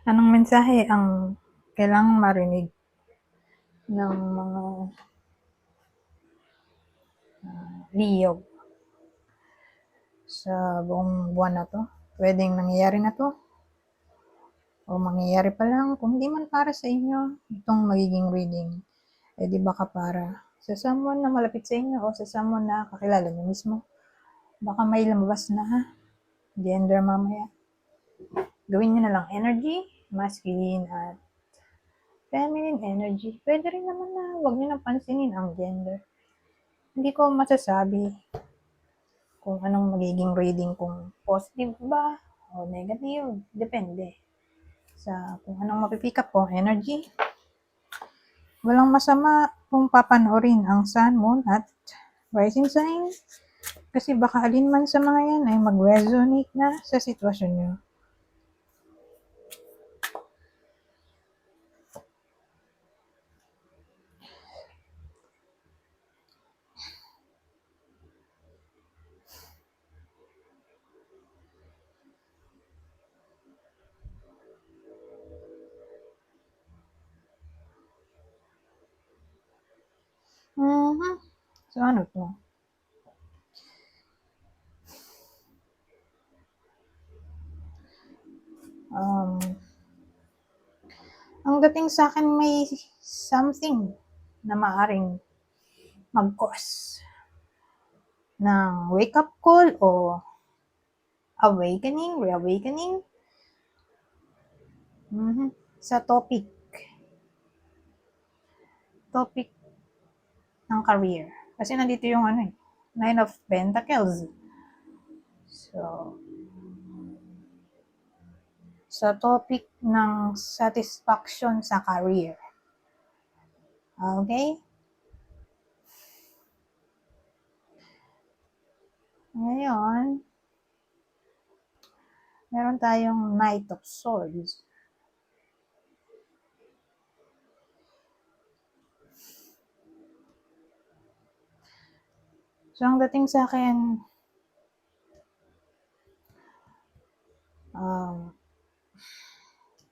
Anong mensahe ang kailangang marinig ng mga Leo sa buong buwan na 'to? Puwedeng nangyayari na 'to o mangyayari pa lang. Kung di man para sa inyo itong magiging reading, eh di baka para sa someone na malapit sa inyo o sa someone na kakilala niyo mismo. Baka may lumabas na gender mamaya. Gawin niyo na lang energy, masculine at feminine energy. Pwede rin naman na huwag niyo nang pansinin ang gender. Hindi ko masasabi kung anong magiging reading, kung positive ba o negative. Depende sa kung anong mapipick up ko. Energy. Walang masama kung papanoorin ang sun, moon at rising sign. Kasi baka alin man sa mga yan ay mag-resonate na sa sitwasyon nyo. So ano to? Ang dating sa akin may something na maaring mag-cause ng wake-up call o awakening, reawakening. Sa topic ng career. Kasi nandito yung Nine of Pentacles. So, sa topic ng satisfaction sa career. Okay? Ngayon, meron tayong Knight of Swords. So, ang dating sa akin,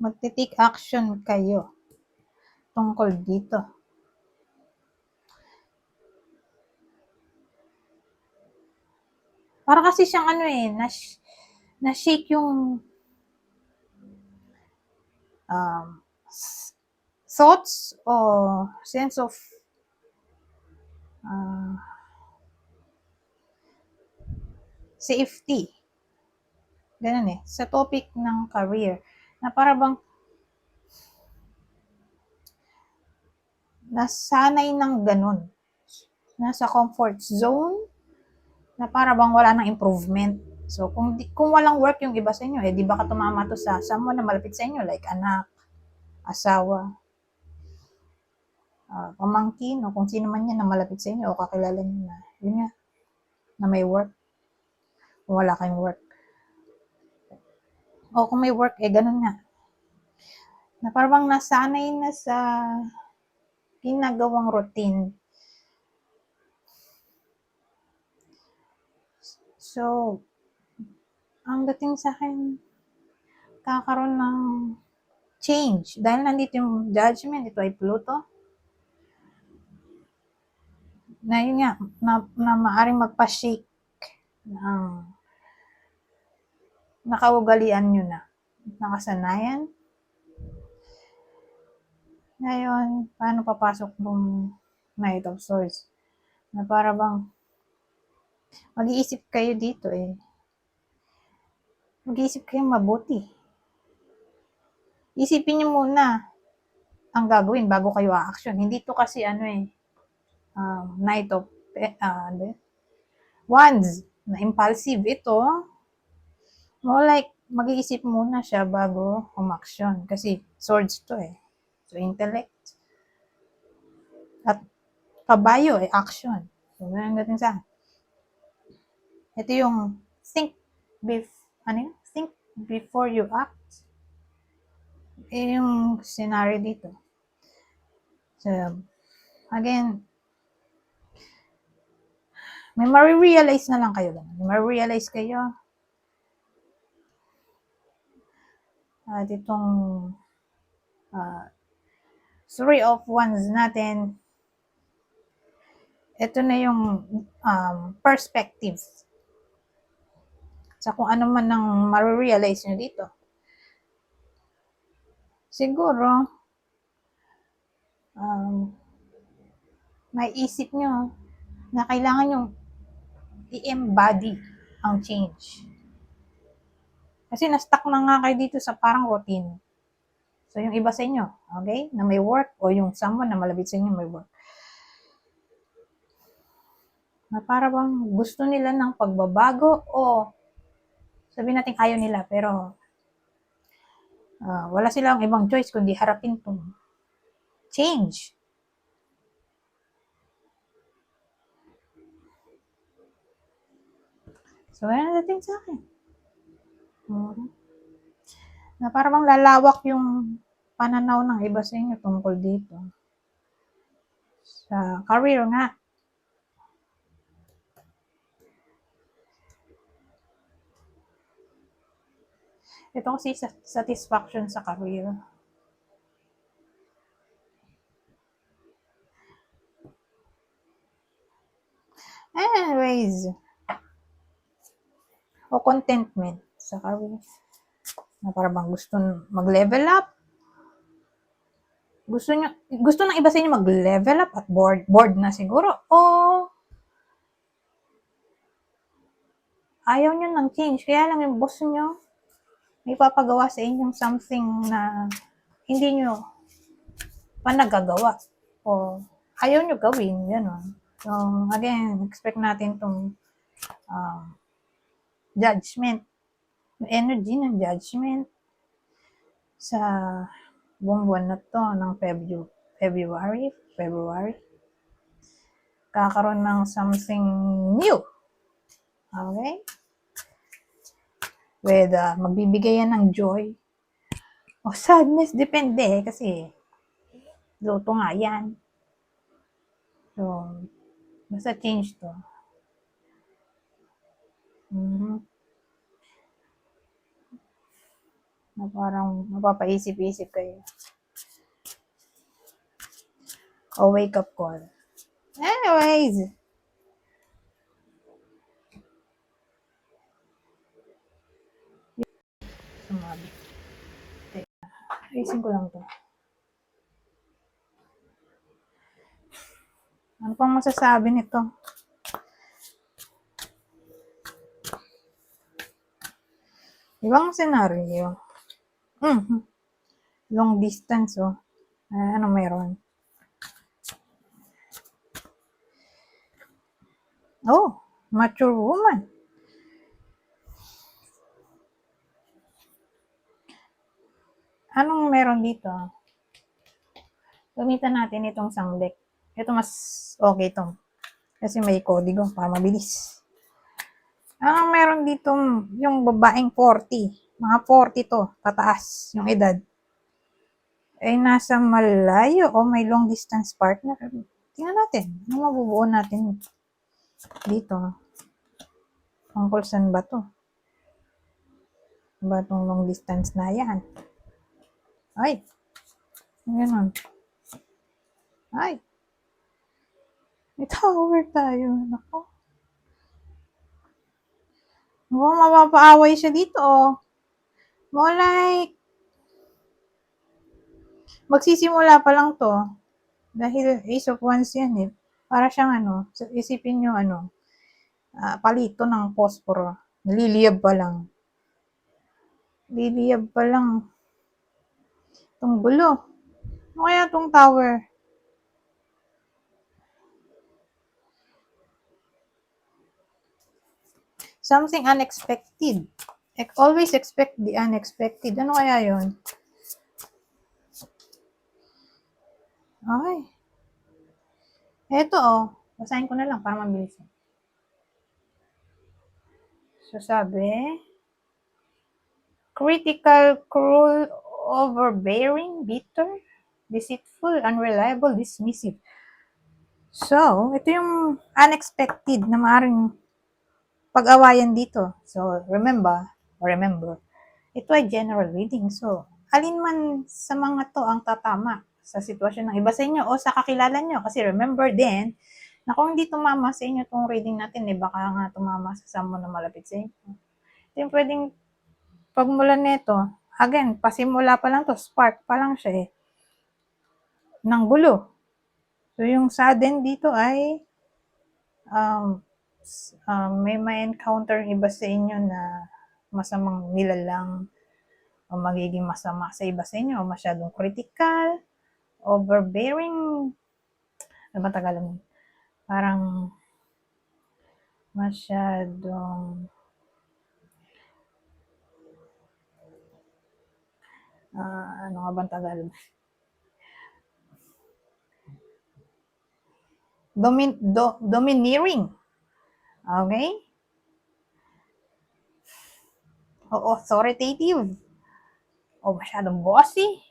magti-take action kayo tungkol dito. Para kasi siyang na-shake yung thoughts o sense of safety. Ganun sa topic ng career. Na para bang nasanay ng ganun. Nasa comfort zone na para bang wala nang improvement. So, kung walang work yung iba sa inyo, di baka tumama to sa someone na malapit sa inyo, like anak, asawa, pamangkin, o kung sino man yan na malapit sa inyo o kakilala nyo na, yun nga, na may work. Kung wala kayong work. O kung may work, ganun nga. Na parang nasanay na sa ginagawang routine. So, ang dating sa akin, kakaroon ng change. Dahil nandito yung judgment, ito ay Pluto. Na yun nga, na maaring magpa-shake ng nakaugalian nyo na, nakasanayan. Ngayon, paano papasok ng Knight of Swords? Na para bang mag-iisip kayo dito Mag-iisip kayo mabuti. Isipin nyo muna ang gagawin bago kayo a-action. Hindi to kasi Knight of Wands na impulsive. Ito, more like mag-iisip muna siya bago umaksyon. Kasi swords to So, intellect. At kabayo action. So, ganun dating sa akin. Ito yung think before you act. Yung scenario dito. So, again, may ma-realize na lang kayo. May ma-realize kayo At itong Three of Wands natin, ito na yung perspective sa kung ano man ang ma-realize nyo dito. Siguro, may isip nyo na kailangan nyo i-embody ang change. Kasi na-stuck na nga kayo dito sa parang routine. So, yung iba sa inyo, okay, na may work, o yung someone na malapit sa inyo may work, na para bang gusto nila ng pagbabago, o sabihin natin ayaw nila, pero wala silang ibang choice kundi harapin itong change. So, yan ang dating sa akin. Na para bang lalawak yung pananaw ng iba sa inyo tungkol dito. Sa career nga. Ito kasi satisfaction sa career. Anyways, o contentment sa career. Na para bang gusto mag-level up. Gusto ng iba sa inyo mag-level up at bored na siguro. O ayaw nyo ng change. Kaya lang yung boss nyo may papagawa sa inyong something na hindi nyo pa nagagawa. O ayaw nyo gawin. Gano'n. So, again, expect natin itong judgment. Yung energy ng judgment sa buong buwan na to ng February. Kakaroon ng something new. Okay? With magbibigay yan ng joy o sadness, depende kasi luto nga yan. So, basta change to. Na parang mapapaisip-isip kayo. O wake up call. Anyways, sumabi. Ayusin ko lang to. Ano pang masasabi nito? Ibang senaryo. Long distance, oh. Ano meron? Oh, mature woman. Anong meron dito? Gamitan natin itong sangbek. Ito mas okay itong. Kasi may kodigo para mabilis. Anong meron dito yung babaeng 40. Mga 40 to, tataas yung edad. Ay nasa malayo o may long distance partner. Tingnan natin. Ano mabubuo natin dito? Tungkol saan ba to? Ba itong long distance na yan? Ay. Ganun. Ay. May tower tayo. Nako. Mukhang mapapaaway siya dito, oh. More like, magsisimula pa lang to. Dahil Ace of Wands yan, eh. Para siyang isipin nyo palito ng posporo. Liliyab pa lang. Itong gulo. Ano kaya itong tower? Something unexpected. Always expect the unexpected. Ano kaya yun? Okay. Eto, oh. Basahin ko na lang para mabilis. So, sabi, critical, cruel, overbearing, bitter, deceitful, unreliable, dismissive. So, ito yung unexpected na maaaring pag-awayan dito. So, remember, ito ay general reading. So, alin man sa mga to ang tatama sa sitwasyon ng iba sa inyo o sa kakilala nyo. Kasi remember din, na kung hindi tumama sa inyo itong reading natin, baka nga tumama sa someone na malapit sa inyo. Ito yung pwedeng pagmulan nito. Again, pasimula pa lang to, spark pa lang siya ng gulo. So, yung sudden dito ay may encounter iba sa inyo na masamang nilalang o magiging masama sa iba sa inyo o masyadong critical, overbearing, ano ba Tagalog? Parang masyadong ano nga bang Tagalog? Domineering. Okay? O authoritative. O masyadong bossy.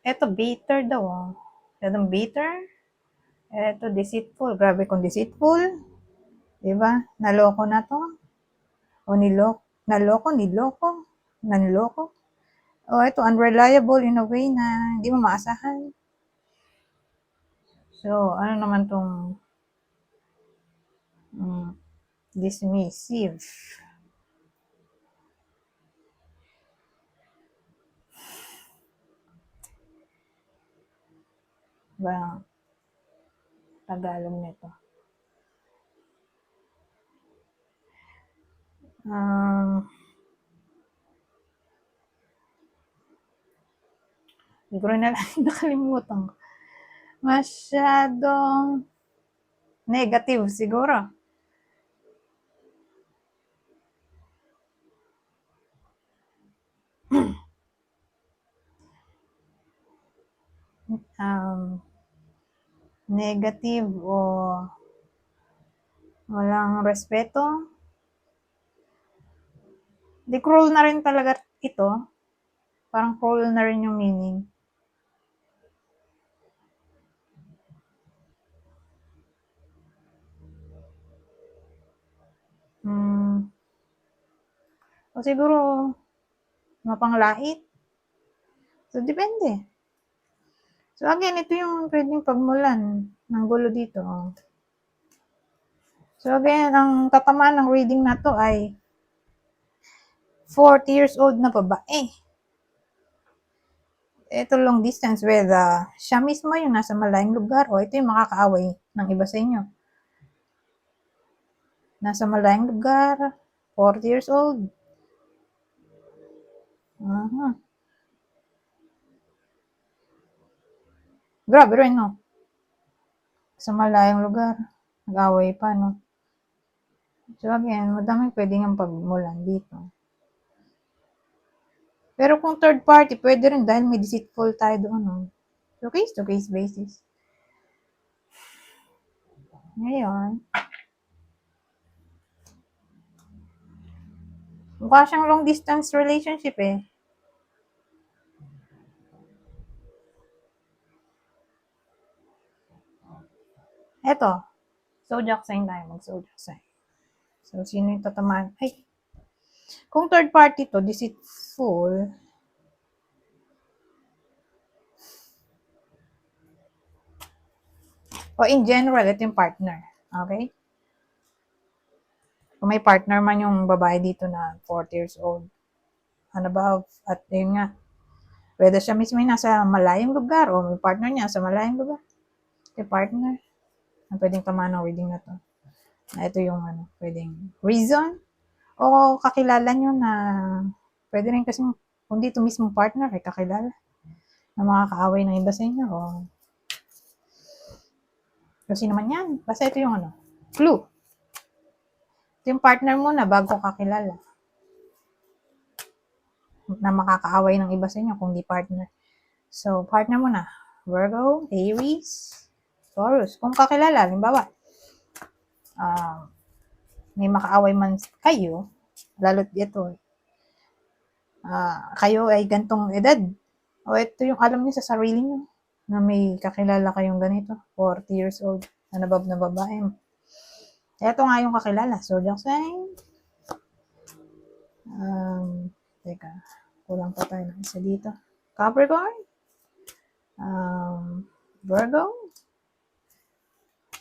Eto, bitter daw. Masyadong bitter. Eto, deceitful. Grabe kung deceitful. Diba? Naloko na to. O naloko. Nanloko. O ito, unreliable in a way na hindi mo maasahan. So, ano naman tong dismissive. Ba, Tagalog nito. Siguro na lang nakalimutan ko. Masyadong negative siguro. Negative o walang respeto. Di cruel na rin talaga ito. Parang cruel na rin yung meaning. O siguro mapanglait. So, depende. So, again, ito yung pwedeng pagmulan ng gulo dito. So, again, ang tatamaan ng reading na to ay 40 years old na babae. Ito long distance with siya mismo yung nasa malayong lugar o ito yung makakaaway ng iba sa inyo. Nasa malayong lugar, 40 years old. Grabe rin, no? Sa malayong lugar, nag-away pa, no? So again, madaming pwedeng ang pagmulan dito. Pero kung third party, pwede rin dahil may deceitful tayo doon, no? So case to case basis. Ngayon, mukha siyang long distance relationship Eto, zodiac sign tayo, mag-zodiac sign. So, sino yung tatamaan? Ay, kung third party to, deceitful, o in general, ito yung partner. Okay? Kung may partner man yung babae dito na 40 years old and above, at yun nga, whether siya mismo yung nasa malayong lugar o may partner niya sa malayong lugar, ito yung partner, na pwedeng tamaan ng reading na to. Ito yung pwedeng reason o kakilala nyo na pwede rin kasi kung dito mismo partner ay kakilala na makakaaway ng iba sa inyo o kasi naman yan. Basta ito yung clue. Ito yung partner mo na bago kakilala na makakaaway ng iba sa inyo kung di partner. So, partner mo na. Virgo, Aries, Taurus. Kung kakilala, halimbawa, may makaaway man kayo, lalo't ito, kayo ay gantong edad. O ito yung alam niyo sa sarili niyo na may kakilala kayong ganito, 40 years old, na nabab na babae. Ito nga yung kakilala, zodiac sign. Teka, kulang pa tayo ng isa dito. Capricorn, Virgo,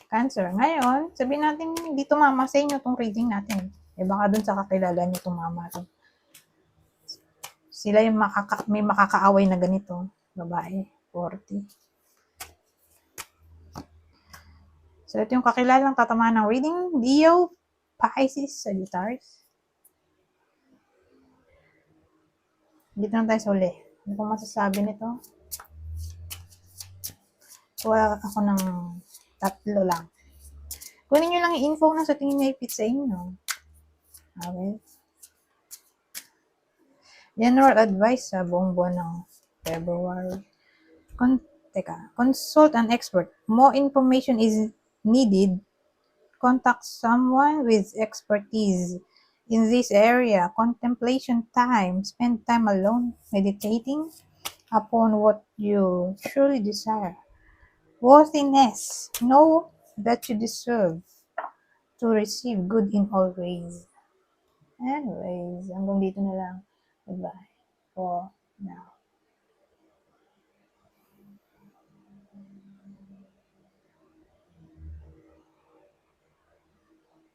Cancer. Ngayon, sabihin natin hindi tumama sa inyo itong reading natin. Baka dun sa kakilala nyo tumama to. Sila yung may makakaaway na ganito. Babae, 40. So, ito yung kakilalang tatamaan ng reading. Leo, Pisces, Sagittarius. Dito na tayo sa uli. Ano pong masasabi nito? Kuha ako ng 3 lang. Kunin nyo lang yung info na sa tingin niya i-fit sa inyo. Okay? General advice sa buong buwan ng February. Consult an expert. More information is needed. Contact someone with expertise in this area. Contemplation time. Spend time alone, meditating upon what you truly desire. Worthiness. Know that you deserve to receive good in all ways. Anyways, hanggang dito na lang. Goodbye for now.